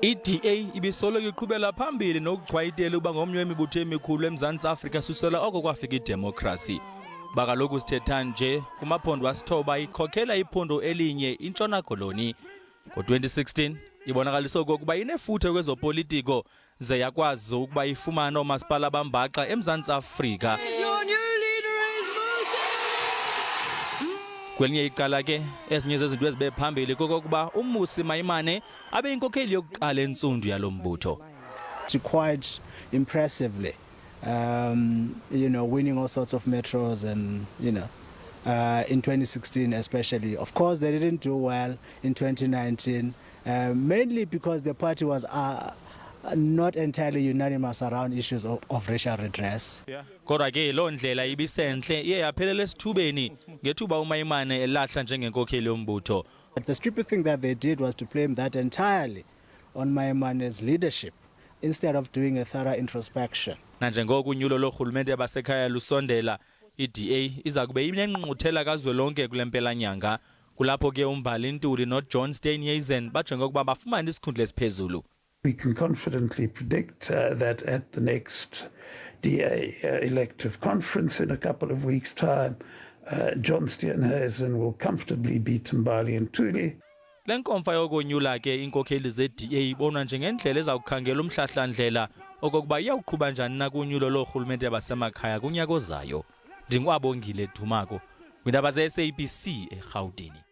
I-DA ibisoloko iqhubela phambili nokuchwayitela uba ngomnye wemibutho emikhulu eMzantsi Afrika susela oko kwafika idemokrasi. Bakaloku sithetha nje kumaphondo asithoba ikhokhela iphondo elinye iNtshona Koloni. Ngo-2016 ibonakaliswa okokuba inefuthe kwezopolitiko ze yakwazi ukuba ifumane oomasipala abambaxa eMzantsi Afrika. Kwelinye icala ke ezinye zezinto ezibe phambili kokokuba uMmusi Maimane abe inkokheli yokuqala entsundu yalo mbutho. Quite impressively, winning all sorts of metros and, in 2016 especially. Of course, they didn't do well in 2019, mainly because the party was not entirely unanimous around issues of racial redress. Kodwa ke loo ndlela ibisenhle iye yaphelela esithubeni ngethuba uMaimane elahla njengenkokheli yombutho. But the stupid thing that they did was to blame that entirely on Maimane's leadership instead of doing a thorough introspection. Nanjengoko unyulo lorhulumente basekhaya lusondela, i-DA izakube inengqungquthela kazwelonke kule mpelanyanga. Kulapho ke uMbali, Ntuli noJohn Steenhuisen bajonge ukuba bafumane isikhundla esiphezulu. We can confidently predict that at the next DA elective conference in a couple of weeks' time, John Steenhuisen will comfortably beat Umba and Ntuli. Le nkomfa yokonyula ke inkokheli ze-DA ibonwa njengendlela ezawukhangela umhlahlandlela okokuba iyawuqhuba njani na kunyulo lorhulumente basemakhaya kunyaka ozayo. Ndingwabongile Dumako, kwiindaba ze-SABC eRhawutini.